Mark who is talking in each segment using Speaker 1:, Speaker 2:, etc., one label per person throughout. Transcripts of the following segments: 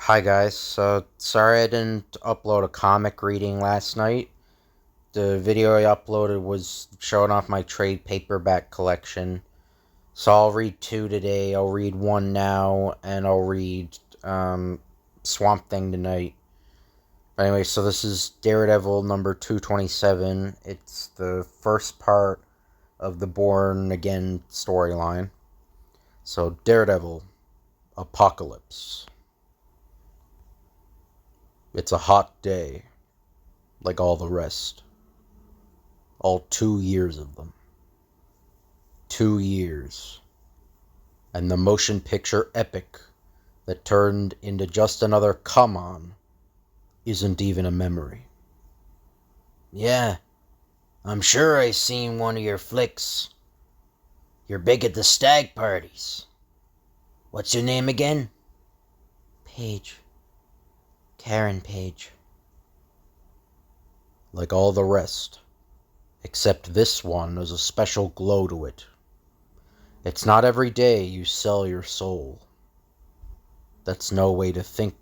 Speaker 1: Hi guys, sorry I didn't upload a comic reading last night. The video I uploaded was showing off my trade paperback collection. So I'll read two today, I'll read one now, and I'll read Swamp Thing tonight. Anyway, so this is Daredevil number 227. It's the first part of the Born Again storyline. So Daredevil, Apocalypse. It's a hot day, like all the rest. All 2 years of them. 2 years. And the motion picture epic that turned into just another come on isn't even a memory.
Speaker 2: Yeah, I'm sure I seen one of your flicks. You're big at the stag parties. What's your name again?
Speaker 1: Page. Karen Page. Like all the rest. Except this one has a special glow to it. It's not every day you sell your soul. That's no way to think.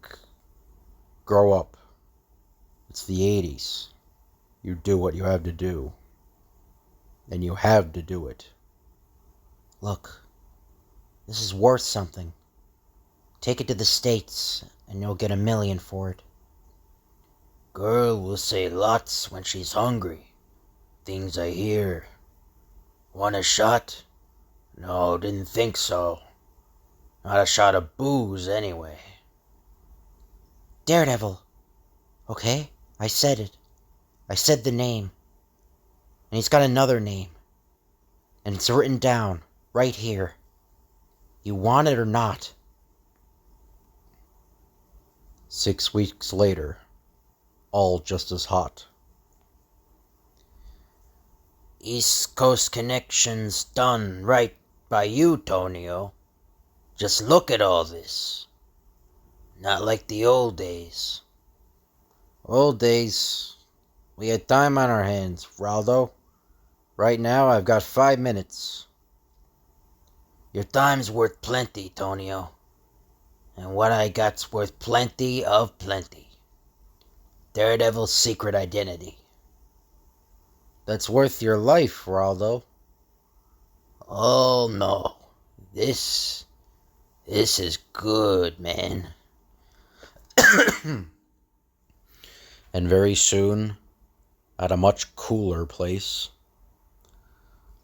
Speaker 1: Grow up. It's the 80s. You do what you have to do. And you have to do it.
Speaker 2: Look, this is worth something. Take it to the States, and you'll get $1 million for it. Girl will say lots when she's hungry. Things I hear. Want a shot? No, didn't think so. Not a shot of booze, anyway.
Speaker 3: Daredevil. Okay? I said it. I said the name. And he's got another name. And it's written down, right here. You want it or not?
Speaker 1: 6 weeks later, all just as hot.
Speaker 2: East Coast connections done right by you, Tonio. Just look at all this. Not like the old days.
Speaker 1: Old days. We had time on our hands, Raldo. Right now, I've got 5 minutes.
Speaker 2: Your time's worth plenty, Tonio. And what I got's worth plenty of plenty. Daredevil's secret identity.
Speaker 1: That's worth your life, Raldo.
Speaker 2: Oh no. This is good, man.
Speaker 1: And very soon, at a much cooler place.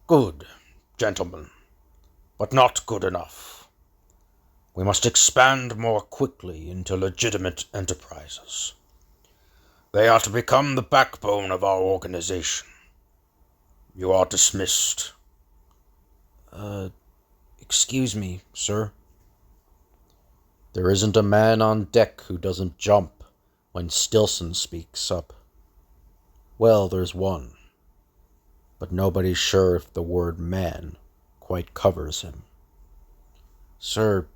Speaker 1: Good, gentlemen, but not good enough. We must expand more quickly into legitimate enterprises. They are to become the backbone of our organization. You are dismissed. Excuse me, sir. There isn't a man on deck who doesn't jump when Stilson speaks up. Well, there's one. But nobody's sure if the word man quite covers him. Sir,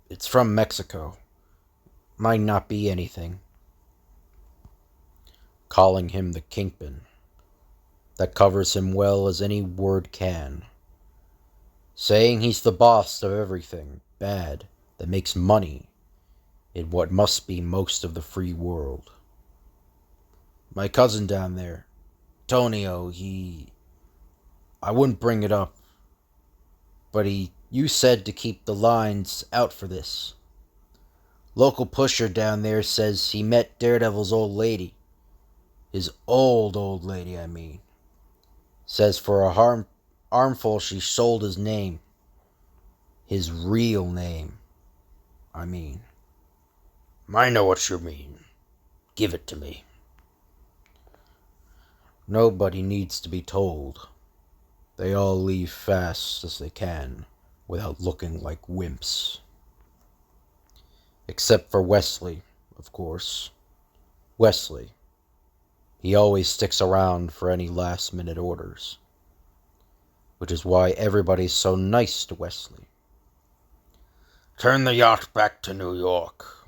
Speaker 1: it's from Mexico. Might not be anything. Calling him the Kingpin. That covers him well as any word can. Saying he's the boss of everything bad that makes money in what must be most of the free world. My cousin down there, Tonio, I wouldn't bring it up, but you said to keep the lines out for this. Local pusher down there says he met Daredevil's old lady. His old lady, I mean. Says for a armful she sold his name. His real name, I mean. I know what you mean. Give it to me. Nobody needs to be told. They all leave fast as they can, without looking like wimps. Except for Wesley, of course. Wesley. He always sticks around for any last-minute orders. Which is why everybody's so nice to Wesley. Turn the yacht back to New York.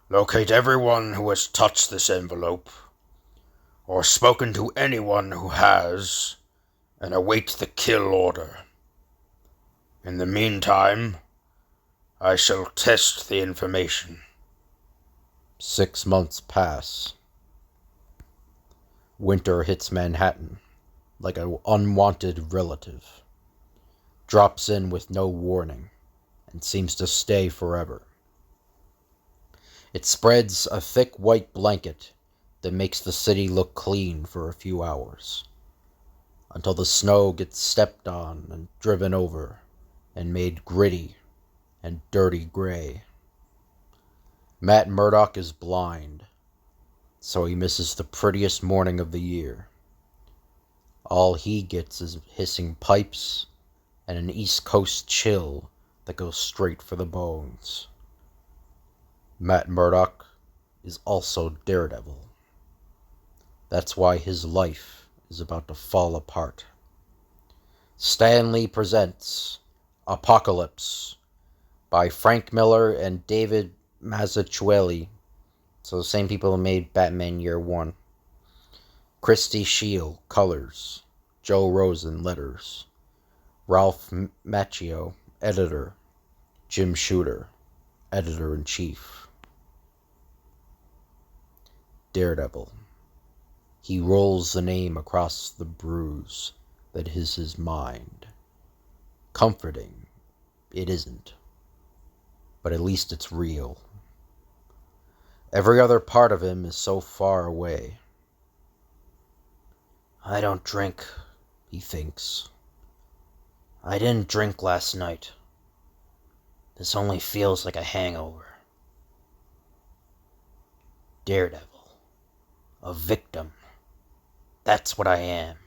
Speaker 1: Locate everyone who has touched this envelope, or spoken to anyone who has, and await the kill order. In the meantime, I shall test the information 6 months pass. Winter hits Manhattan like an unwanted relative. Drops in with no warning and seems to stay forever. It spreads a thick white blanket that makes the city look clean for a few hours, until the snow gets stepped on and driven over and made gritty and dirty gray. Matt Murdock is blind, so he misses the prettiest morning of the year. All he gets is hissing pipes and an East Coast chill that goes straight for the bones. Matt Murdock is also Daredevil. That's why his life is about to fall apart. Stan Lee presents Apocalypse by Frank Miller and David Mazzucchelli. So the same people who made Batman Year One. Christy Shield, colors. Joe Rosen, letters. Ralph Macchio, editor. Jim Shooter, editor-in-chief. Daredevil. He rolls the name across the bruise that is his mind. Comforting, it isn't. But at least it's real. Every other part of him is so far away.
Speaker 2: I don't drink,
Speaker 1: he thinks.
Speaker 2: I didn't drink last night. This only feels like a hangover. Daredevil. A victim. That's what I am.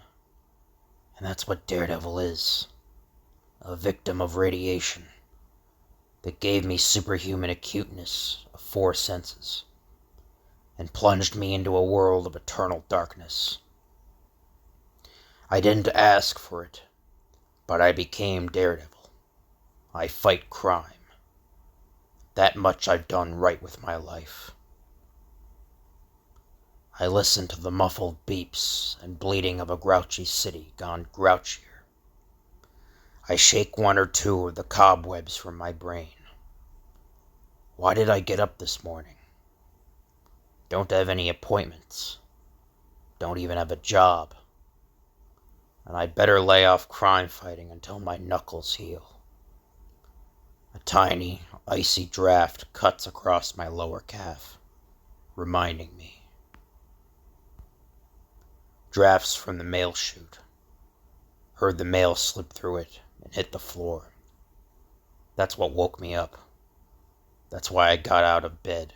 Speaker 2: And that's what Daredevil is. A victim of radiation that gave me superhuman acuteness of 4 senses and plunged me into a world of eternal darkness. I didn't ask for it, but I became Daredevil. I fight crime. That much I've done right with my life. I listen to the muffled beeps and bleating of a grouchy city gone grouchier. I shake 1 or 2 of the cobwebs from my brain. Why did I get up this morning? Don't have any appointments. Don't even have a job. And I better lay off crime fighting until my knuckles heal. A tiny, icy draft cuts across my lower calf, reminding me. Drafts from the mail chute. Heard the mail slip through it and hit the floor. That's what woke me up. That's why I got out of bed.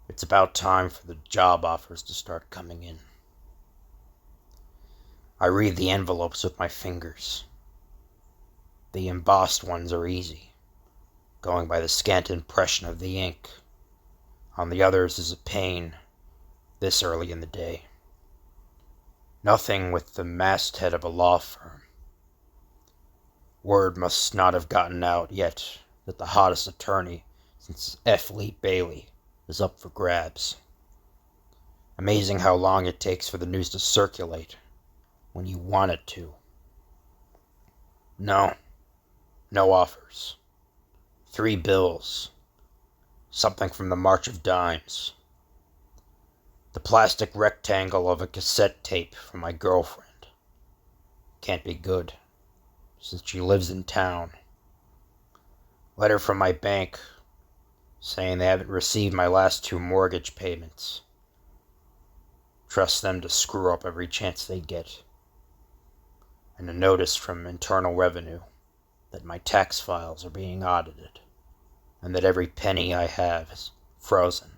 Speaker 2: It's about time for the job offers to start coming in. I read the envelopes with my fingers. The embossed ones are easy, going by the scant impression of the ink. On the others is a pain, this early in the day. Nothing with the masthead of a law firm. Word must not have gotten out yet that the hottest attorney since F. Lee Bailey is up for grabs. Amazing how long it takes for the news to circulate when you want it to. No offers. 3 bills. Something from the March of Dimes. The plastic rectangle of a cassette tape from my girlfriend. Can't be good, since she lives in town. Letter from my bank, saying they haven't received my last 2 mortgage payments. Trust them to screw up every chance they get. And a notice from Internal Revenue that my tax files are being audited, and that every penny I have is frozen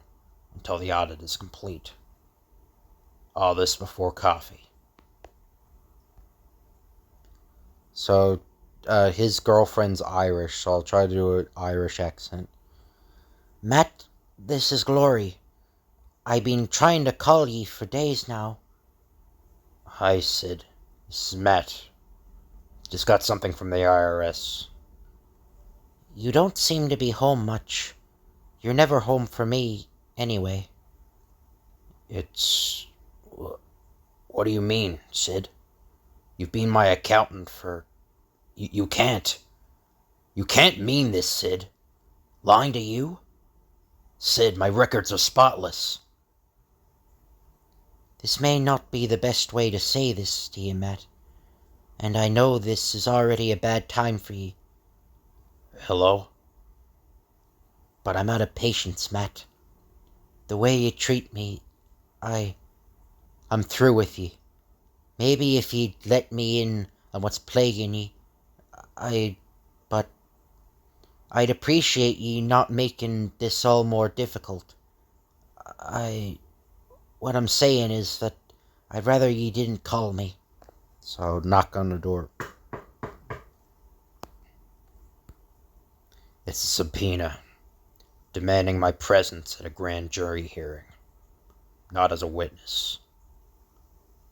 Speaker 2: until the audit is complete. All this before coffee.
Speaker 1: So, his girlfriend's Irish, so I'll try to do an Irish accent.
Speaker 3: Matt, this is Glory. I been trying to call ye for days now.
Speaker 2: Hi, Sid. This is Matt. Just got something from the IRS.
Speaker 3: You don't seem to be home much. You're never home for me, anyway.
Speaker 2: It's... What do you mean, Sid? You've been my accountant for... You can't. You can't mean this, Sid. Lying to you?
Speaker 1: Sid, my records are spotless.
Speaker 3: This may not be the best way to say this to you, Matt, and I know this is already a bad time for you.
Speaker 1: Hello?
Speaker 3: But I'm out of patience, Matt. The way you treat me, I'm through with you. Maybe if you'd let me in on what's plaguing you, but I'd appreciate you not making this all more difficult. What I'm saying is that I'd rather you didn't call me.
Speaker 1: So knock on the door. It's a subpoena, demanding my presence at a grand jury hearing, not as a witness.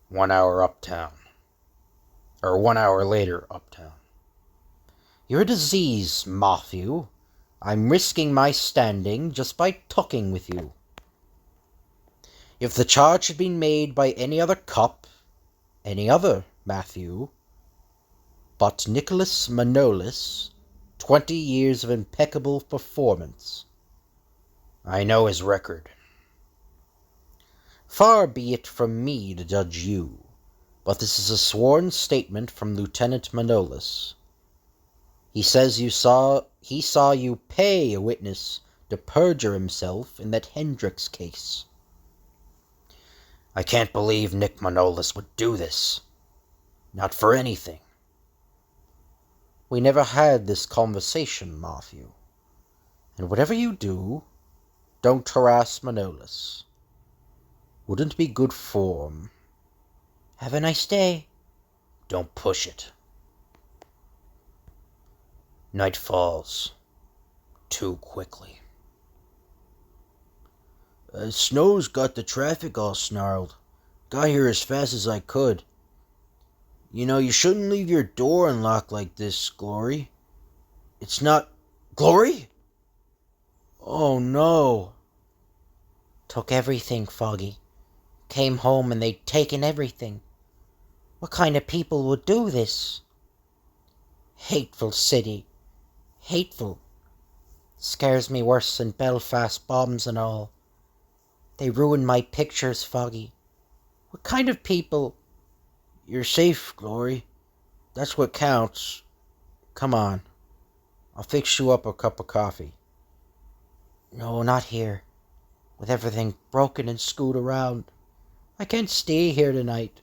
Speaker 1: 1 hour uptown. Or 1 hour later uptown. You're a disease, Matthew. I'm risking my standing just by talking with you. If the charge had been made by any other cop, any other Matthew, but Nicholas Manolis, 20 years of impeccable performance. I know his record. Far be it from me to judge you, but this is a sworn statement from Lieutenant Manolis. He says he saw you pay a witness to perjure himself in that Hendricks case. I can't believe Nick Manolis would do this. Not for anything. We never had this conversation, Matthew. And whatever you do, don't harass Manolis. Wouldn't be good form.
Speaker 3: Have a nice day.
Speaker 1: Don't push it. Night falls. Too quickly.
Speaker 2: Snow's got the traffic all snarled. Got here as fast as I could. You know, you shouldn't leave your door unlocked like this, Glory. It's not... Glory? Oh, no.
Speaker 3: Took everything, Foggy. Came home and they'd taken everything. What kind of people would do this? Hateful city. Hateful. Scares me worse than Belfast bombs and all. They ruined my pictures, Foggy. What kind of people...
Speaker 2: You're safe, Glory. That's what counts. Come on. I'll fix you up a cup of coffee.
Speaker 3: No, not here. With everything broken and screwed around. I can't stay here tonight.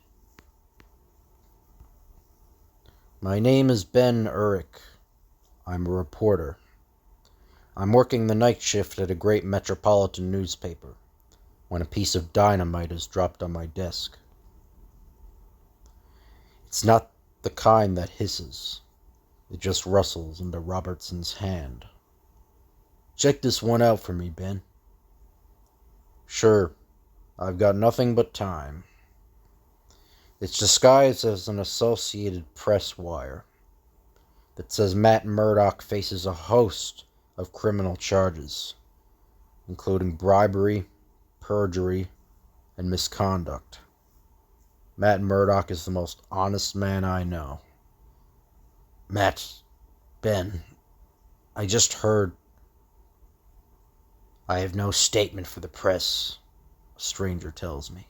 Speaker 1: My name is Ben Urich. I'm a reporter. I'm working the night shift at a great metropolitan newspaper when a piece of dynamite is dropped on my desk. It's not the kind that hisses. It just rustles into Robertson's hand.
Speaker 2: Check this one out for me, Ben.
Speaker 1: Sure. I've got nothing but time. It's disguised as an Associated Press wire that says Matt Murdock faces a host of criminal charges, including bribery, perjury, and misconduct. Matt Murdock is the most honest man I know.
Speaker 2: Ben, I just heard...
Speaker 1: I have no statement for the press, a stranger tells me.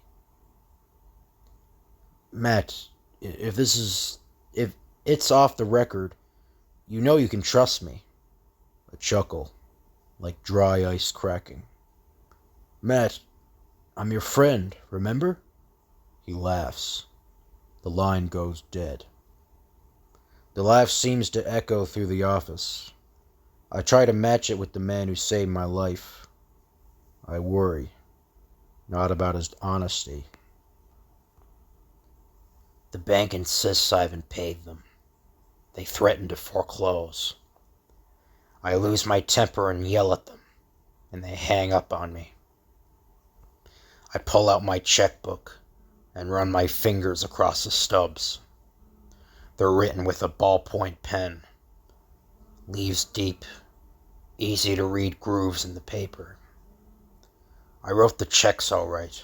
Speaker 2: Matt, if it's off the record, you know you can trust me.
Speaker 1: A chuckle, like dry ice cracking.
Speaker 2: Matt, I'm your friend, remember?
Speaker 1: He laughs. The line goes dead. The laugh seems to echo through the office. I try to match it with the man who saved my life. I worry, not about his honesty. The bank insists I haven't paid them. They threaten to foreclose. I lose my temper and yell at them, and they hang up on me. I pull out my checkbook and run my fingers across the stubs. They're written with a ballpoint pen. Leaves deep, easy to read grooves in the paper. I wrote the checks all right,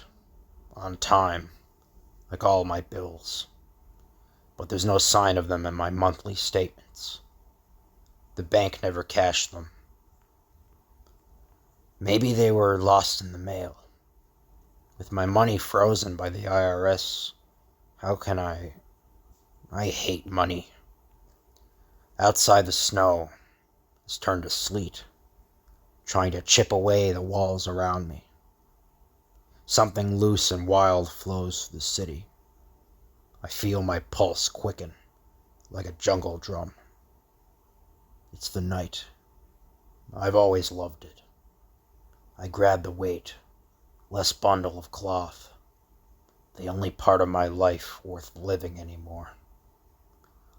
Speaker 1: on time, like all my bills. But there's no sign of them in my monthly statements. The bank never cashed them. Maybe they were lost in the mail. With my money frozen by the IRS, how can I? I hate money. Outside the snow has turned to sleet, trying to chip away the walls around me. Something loose and wild flows through the city. I feel my pulse quicken like a jungle drum. It's the night. I've always loved it. I grab the weight, less bundle of cloth, the only part of my life worth living anymore.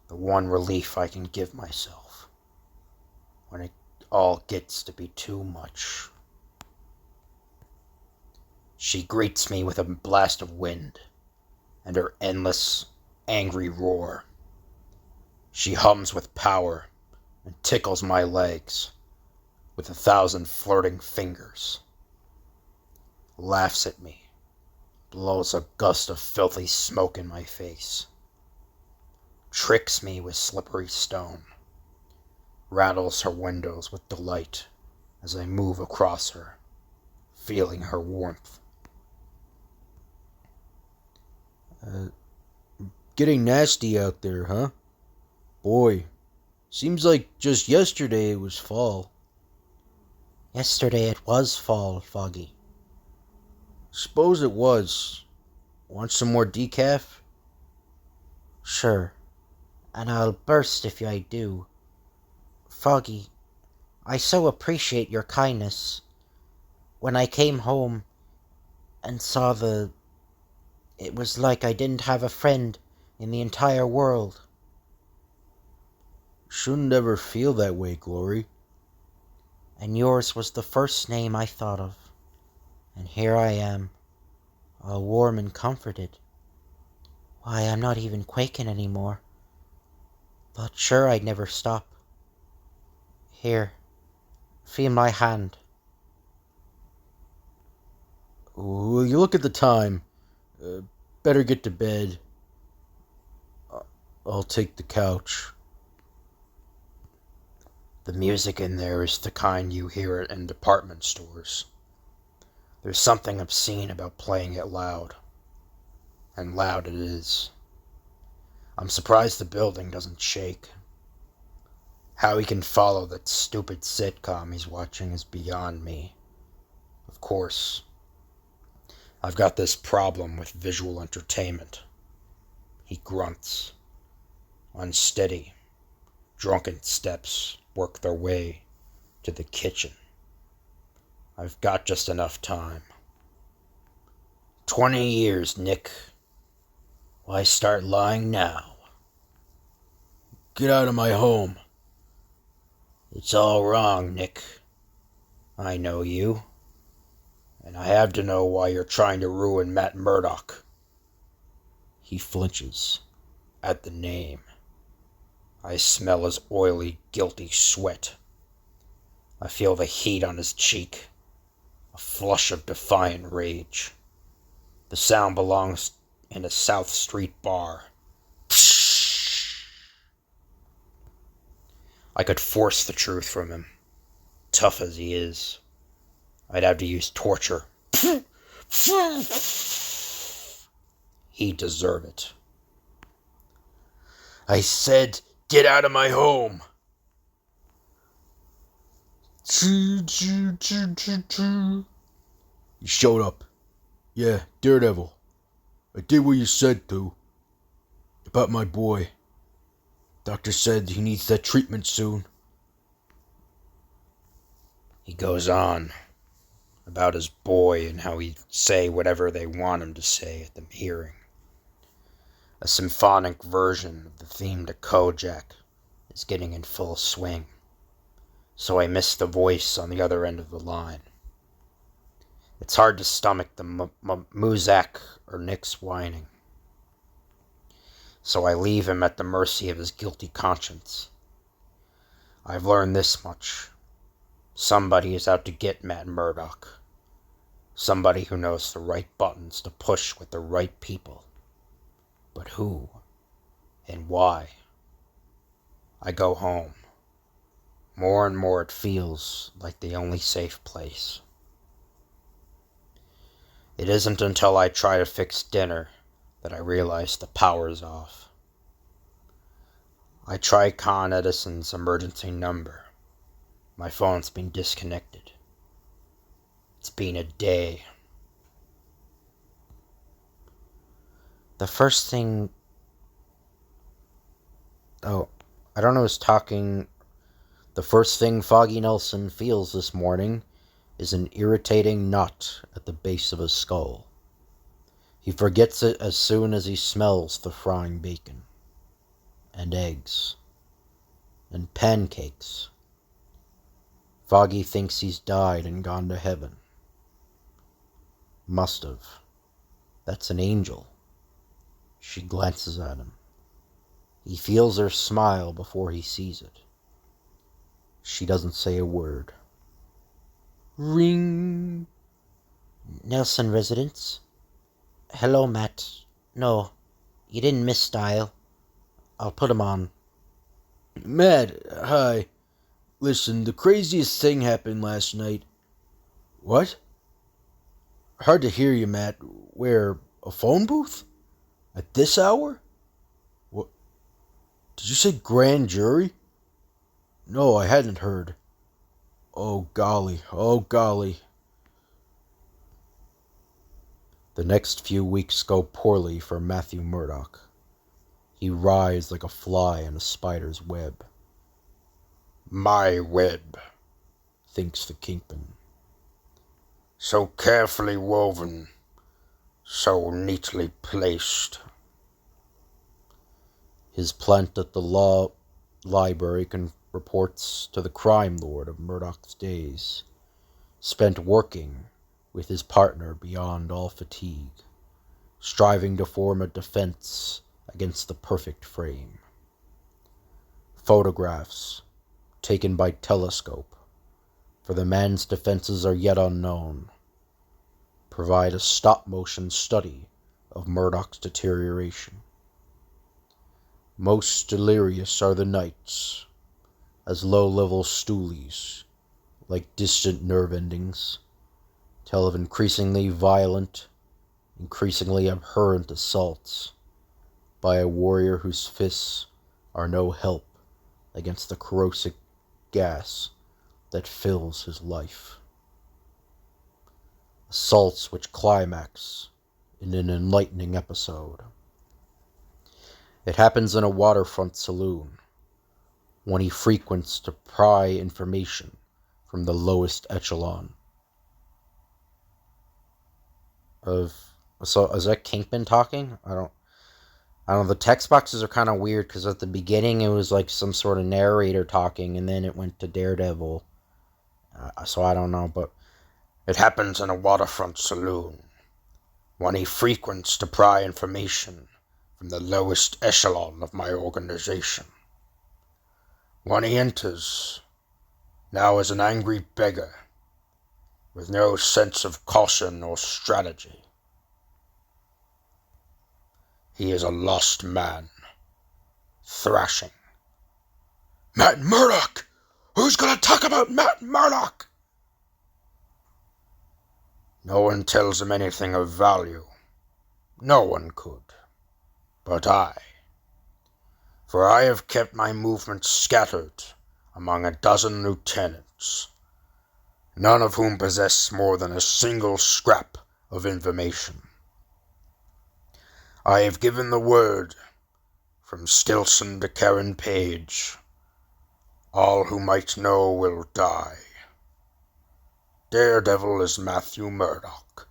Speaker 1: The one relief I can give myself when it all gets to be too much. She greets me with a blast of wind and her endless, angry roar. She hums with power and tickles my legs with 1,000 flirting fingers. Laughs at me, blows a gust of filthy smoke in my face. Tricks me with slippery stone, rattles her windows with delight as I move across her, feeling her warmth. Getting nasty out there, huh? Boy, seems like just yesterday it was fall.
Speaker 3: Yesterday it was fall, Foggy.
Speaker 1: Suppose it was. Want some more decaf?
Speaker 3: Sure, and I'll burst if I do. Foggy, I so appreciate your kindness. When I came home and saw it was like I didn't have a friend in the entire world.
Speaker 1: Shouldn't ever feel that way, Glory.
Speaker 3: And yours was the first name I thought of. And here I am, all warm and comforted. Why, I'm not even quaking anymore. Thought sure I'd never stop. Here, feel my hand.
Speaker 1: Will you look at the time? Better get to bed. I'll take the couch. The music in there is the kind you hear in department stores. There's something obscene about playing it loud. And loud it is. I'm surprised the building doesn't shake. How he can follow that stupid sitcom he's watching is beyond me. Of course, I've got this problem with visual entertainment. He grunts. Unsteady, drunken steps work their way to the kitchen. I've got just enough time. 20 years, Nick. Why start lying now? Get out of my home. It's all wrong, Nick. I know you. And I have to know why you're trying to ruin Matt Murdock. He flinches at the name. I smell his oily, guilty sweat. I feel the heat on his cheek, a flush of defiant rage. The sound belongs in a South Street bar. I could force the truth from him, tough as he is. I'd have to use torture. He'd deserve it. I said, get out of my home! You showed up. Yeah, Daredevil. I did what you said to. About my boy. Doctor said he needs that treatment soon. He goes on about his boy and how he'd say whatever they want him to say at the hearing. A symphonic version of the theme to Kojak is getting in full swing, so I miss the voice on the other end of the line. It's hard to stomach the Muzak or Nick's whining, so I leave him at the mercy of his guilty conscience. I've learned this much. Somebody is out to get Matt Murdock. Somebody who knows the right buttons to push with the right people. But who? And why? I go home. More and more it feels like the only safe place. It isn't until I try to fix dinner that I realize the power's off. I try Con Edison's emergency number. My phone's been disconnected. It's been a day.
Speaker 3: The first thing... Oh, I don't know who's talking. The first thing Foggy Nelson feels this morning is an irritating knot at the base of his skull. He forgets it as soon as he smells the frying bacon, and eggs, and pancakes. Foggy thinks he's died and gone to heaven. Must have. That's an angel. She glances at him. He feels her smile before he sees it. She doesn't say a word. Ring. Nelson residence. Hello, Matt. No, you didn't misdial. I'll put him on.
Speaker 1: Matt, hi. Listen, the craziest thing happened last night. What? Hard to hear you, Matt. Where? A phone booth? At this hour? What? Did you say grand jury? No, I hadn't heard. Oh, golly. Oh, golly. The next few weeks go poorly for Matthew Murdoch. He writhes like a fly in a spider's web. My web, thinks the Kingpin. So carefully woven, so neatly placed. His plant at the law library reports to the crime lord of Murdoch's days, spent working with his partner beyond all fatigue, striving to form a defense against the perfect frame. Photographs, taken by telescope, for the man's defenses are yet unknown, provide a stop-motion study of Murdoch's deterioration. Most delirious are the nights, as low-level stoolies, like distant nerve endings, tell of increasingly violent, increasingly abhorrent assaults by a warrior whose fists are no help against the corrosive gas that fills his life. Assaults which climax in an enlightening episode. It happens in a waterfront saloon, one he frequents to pry information from the lowest echelon of... So, is that Kingpin talking? I don't know, the text boxes are kind of weird, because at the beginning it was like some sort of narrator talking, and then it went to Daredevil. So I don't know, but... It happens in a waterfront saloon, one he frequents to pry information from the lowest echelon of my organization. One he enters, now as an angry beggar, with no sense of caution or strategy. He is a lost man, thrashing. Matt Murdoch! Who's gonna talk about Matt Murdoch? No one tells him anything of value. No one could. But I. For I have kept my movements scattered among a dozen lieutenants, none of whom possess more than a single scrap of information. I have given the word, from Stilson to Karen Page. All who might know will die. Daredevil is Matthew Murdoch,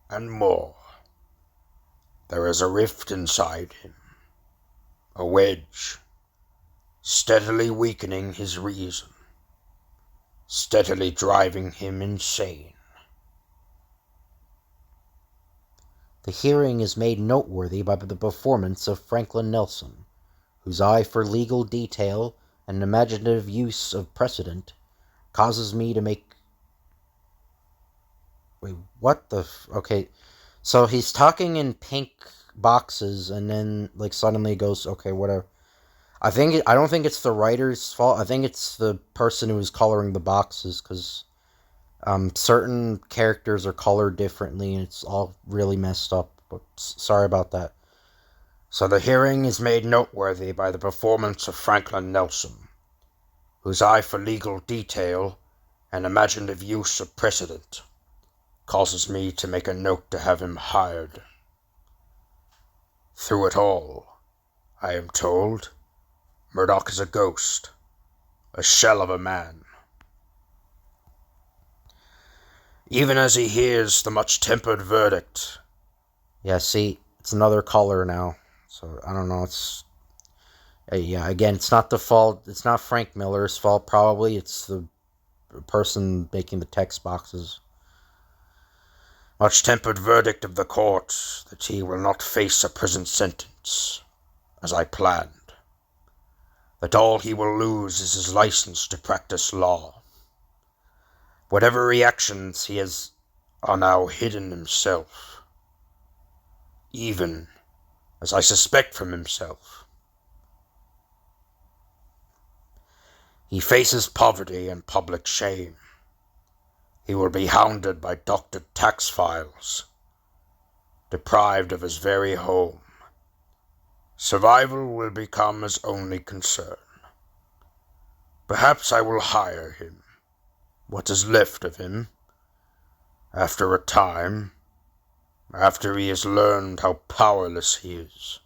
Speaker 1: and more. There is a rift inside him, a wedge, steadily weakening his reason, steadily driving him insane.
Speaker 3: The hearing is made noteworthy by the performance of Franklin Nelson, whose eye for legal detail and imaginative use of precedent causes me to make... Wait, what the... Okay, so he's talking in pink boxes, and then, like, suddenly goes, okay, whatever. I don't think it's the writer's fault. I think it's the person who is coloring the boxes, because
Speaker 1: Certain characters are colored differently, and it's all really messed up. But sorry about that.
Speaker 4: So the hearing is made noteworthy by the performance of Franklin Nelson, whose eye for legal detail and imaginative use of precedent causes me to make a note to have him hired. Through it all, I am told, Murdoch is a ghost, a shell of a man. Even as he hears the much-tempered verdict.
Speaker 1: Yeah, see, it's another color now. So, I don't know, it's... Yeah, again, it's not the fault, it's not Frank Miller's fault, probably. It's the person making the text boxes.
Speaker 4: Much-tempered verdict of the court that he will not face a prison sentence, as I planned. That all he will lose is his license to practice law. Whatever reactions he has are now hidden himself, even as I suspect from himself. He faces poverty and public shame. He will be hounded by doctored tax files, deprived of his very home. Survival will become his only concern. Perhaps I will hire him, what is left of him, after a time, after he has learned how powerless he is.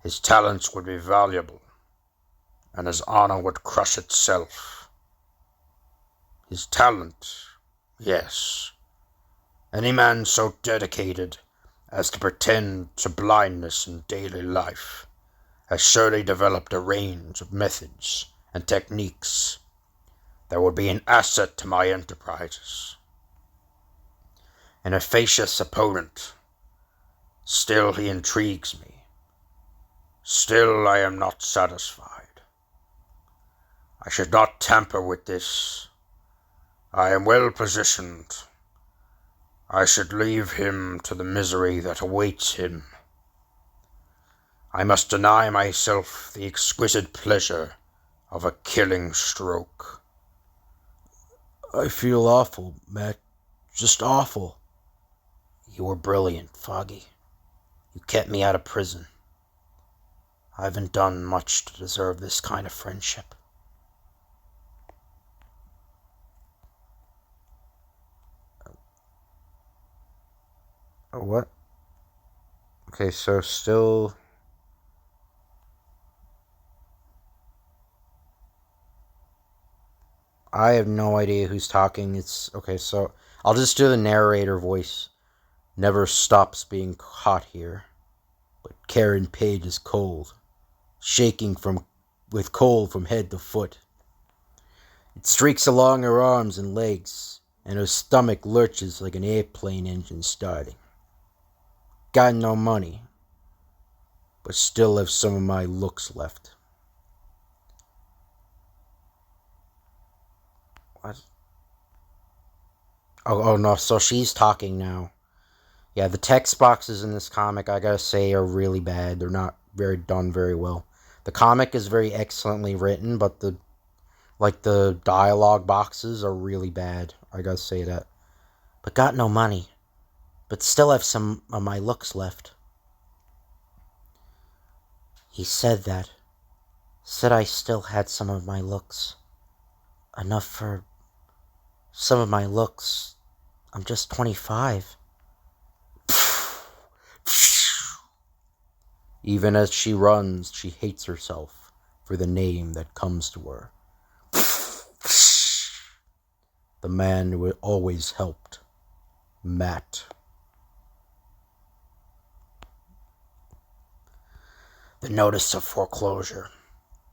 Speaker 4: His talents would be valuable, and his honor would crush itself. His talent, yes. Any man so dedicated as to pretend to blindness in daily life has surely developed a range of methods and techniques that would be an asset to my enterprises. An efficacious opponent, still he intrigues me. Still I am not satisfied. I should not tamper with this. I am well positioned. I should leave him to the misery that awaits him. I must deny myself the exquisite pleasure of a killing stroke.
Speaker 1: I feel awful, Matt. Just awful.
Speaker 2: You were brilliant, Foggy. You kept me out of prison. I haven't done much to deserve this kind of friendship.
Speaker 1: What? Okay, so still... I have no idea who's talking. It's... Okay, so... I'll just do the narrator voice. Never stops being hot here. But Karen Page is cold. Shaking with cold from head to foot. It streaks along her arms and legs, and her stomach lurches like an airplane engine starting. Got no money, but still have some of my looks left. What? Oh no, so she's talking now. Yeah, the text boxes in this comic, I gotta say, are really bad. They're not done very well. The comic is very excellently written, but the dialogue boxes are really bad. I gotta say that.
Speaker 2: But got no money, but still have some of my looks left. He said that. Said I still had some of my looks. Enough for some of my looks. I'm just 25.
Speaker 1: Even as she runs, she hates herself for the name that comes to her. The man who always helped. Matt.
Speaker 4: The notice of foreclosure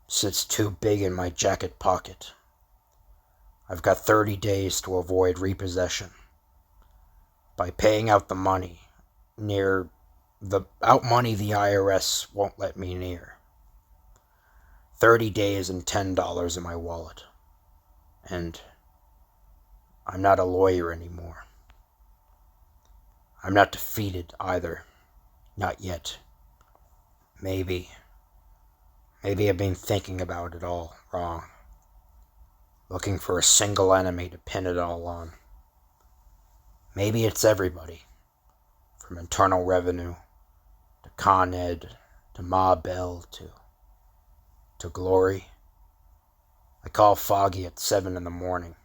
Speaker 4: sits too big in my jacket pocket. I've got 30 days to avoid repossession. By paying out the money the IRS won't let me near. 30 days and $10 in my wallet. And I'm not a lawyer anymore. I'm not defeated either. Not yet. Maybe I've been thinking about it all wrong. looking for a single enemy to pin it all on. Maybe it's everybody, from Internal Revenue to Con Ed to Ma Bell to Glory. I call Foggy at 7 in the morning,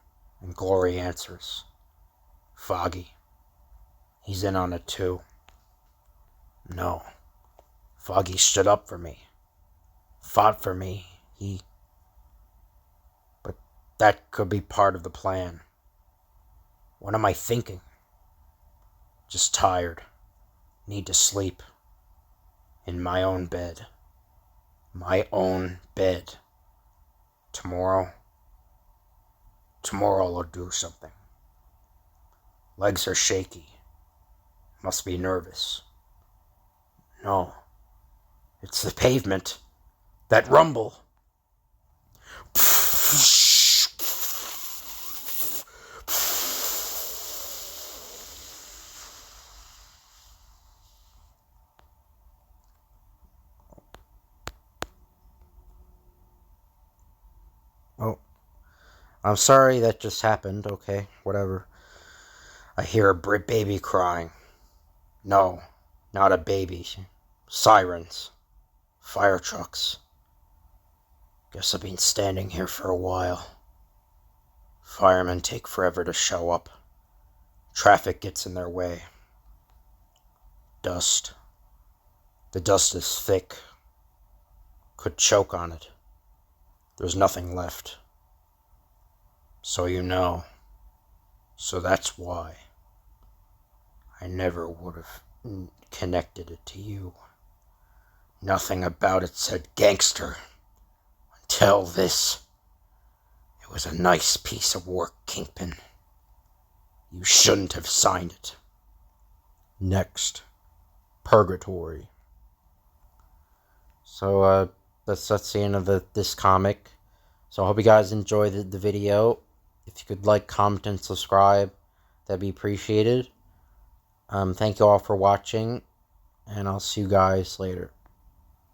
Speaker 4: and Glory answers. Foggy. He's in on it too. No. Foggy stood up for me. Fought for me. But that could be part of the plan. What am I thinking? Just tired. Need to sleep. In my own bed. My own bed. Tomorrow I'll do something. Legs are shaky. Must be nervous. No. It's the pavement. That rumble.
Speaker 1: Oh, I'm sorry that just happened. Okay, whatever.
Speaker 4: I hear a baby crying. No, not a baby. Sirens. Fire trucks. Guess I've been standing here for a while. Firemen take forever to show up. Traffic gets in their way. Dust. The dust is thick. Could choke on it. There's nothing left. So you know. So that's why. I never would have connected it to you. Nothing about it said gangster. Until this. It was a nice piece of work, Kingpin. You shouldn't have signed it.
Speaker 1: Next, Purgatory. So, that's the end of this comic. So I hope you guys enjoyed the video. If you could like, comment, and subscribe, that'd be appreciated. Thank you all for watching, and I'll see you guys later.